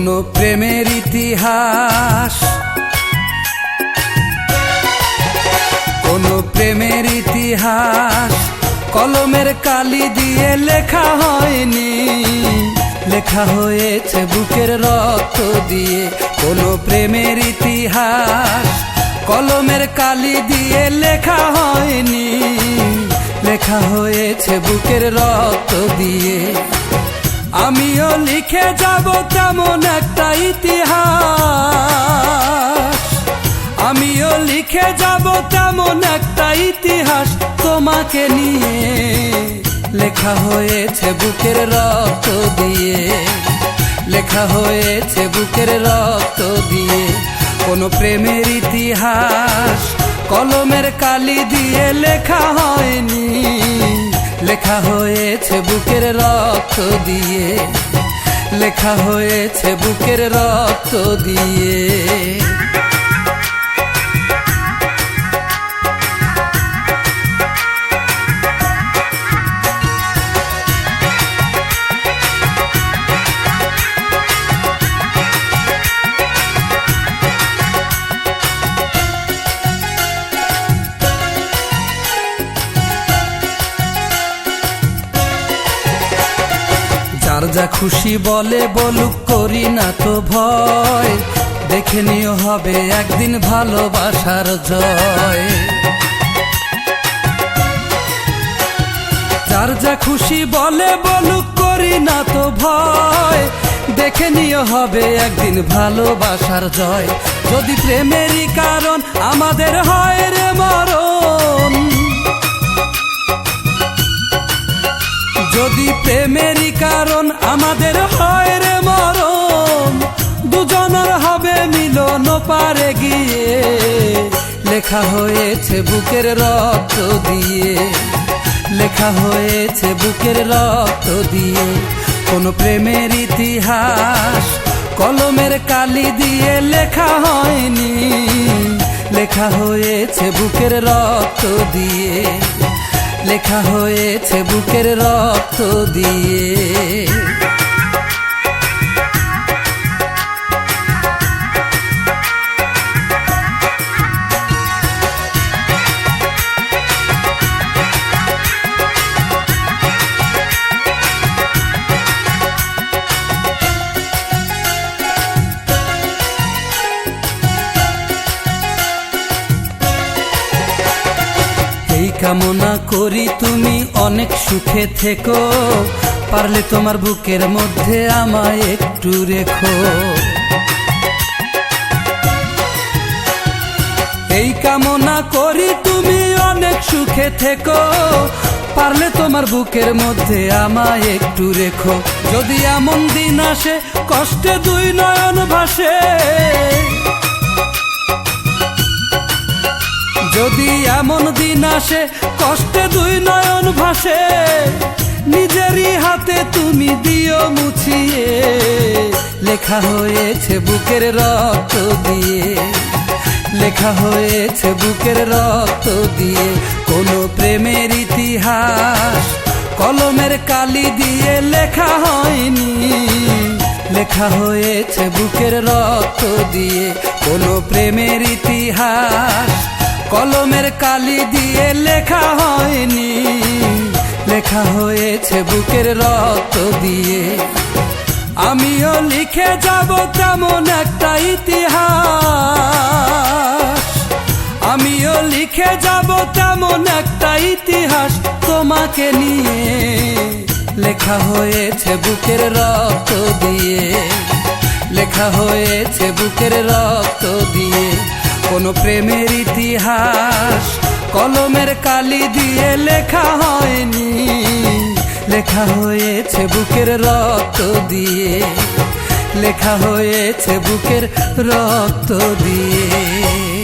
কোনো প্রেমের ইতিহাস, কোনো প্রেমের ইতিহাস কলমের কালি দিয়ে লেখা হয়নি, লেখা হয়েছে বুকের রক্ত দিয়ে। কোনো প্রেমের ইতিহাস কলমের কালি দিয়ে লেখা হয়নি, লেখা হয়েছে বুকের রক্ত দিয়ে। আমিও লিখে যাব তেমন একটা ইতিহাস, আমিও লিখে যাব তেমন একটা ইতিহাস তোমাকে নিয়ে, লেখা হয়েছে বুকের রক্ত দিয়ে, লেখা হয়েছে বুকের রক্ত দিয়ে। কোনো প্রেমের ইতিহাস কলমের কালি দিয়ে লেখা হয়নি, লেখা হয়েছে বুকের রক্ত দিয়ে, লেখা হয়েছে বুকের রক্ত দিয়ে। যার যা খুশি বলে বলুক, করি না তো ভয়, দেখে নিও হবে একদিন ভালোবাসার জয়। যার যা খুশি বলে বলুক, করি না তো ভয়, দেখে নিও হবে একদিন ভালোবাসার জয়। যদি প্রেমেরই কারণ আমাদের হয় রে মরণ, যদি প্রেমেরই কারণ আমাদের হয় রে মরণ, দুজনের হবে মিলন পারে গিয়ে, লেখা হয়েছে বুকের রক্ত দিয়ে, লেখা হয়েছে বুকের রক্ত দিয়ে। কোনো প্রেমের ইতিহাস কলমের কালি দিয়ে লেখা হয়নি, লেখা হয়েছে বুকের রক্ত দিয়ে, লেখা হয়েছে বুকের রক্ত দিয়ে। কামনা করি তুমি অনেক সুখে থেকো, পারলে তোমার বুকের মধ্যে আমায় একটু রেখো। এই কামনা করি তুমি অনেক সুখে থেকো, পারলে তোমার বুকের মধ্যে আমায় একটু রেখো। যদি এমন দিন আসে কষ্টে দুই নয়ন ভাসে, যদি এমন দিন আসে কষ্টে দুই নয়ন ভাসে, নিজেরই হাতে তুমি দিও মুছিয়ে, লেখা হয়েছে বুকের রক্ত দিয়ে, লেখা হয়েছে বুকের রক্ত দিয়ে। কোনো প্রেমের ইতিহাস কলমের কালি দিয়ে লেখা হয়নি, লেখা হয়েছে বুকের রক্ত দিয়ে। কোনো প্রেমের ইতিহাস কলমের কালি দিয়ে লেখা হয়নি, লেখা হয়েছে বুকের রক্ত দিয়ে। আমিও লিখে যাব তেমন একটা ইতিহাস, আমিও লিখে যাব তেমন একটা ইতিহাস তোমাকে নিয়ে, লেখা হয়েছে বুকের রক্ত দিয়ে, লেখা হয়েছে বুকের রক্ত দিয়ে। কোনো প্রেমের ইতিহাস কলমের কালি দিয়ে লেখা হয়নি, লেখা হয়েছে বুকের রক্ত দিয়ে, লেখা হয়েছে বুকের রক্ত দিয়ে।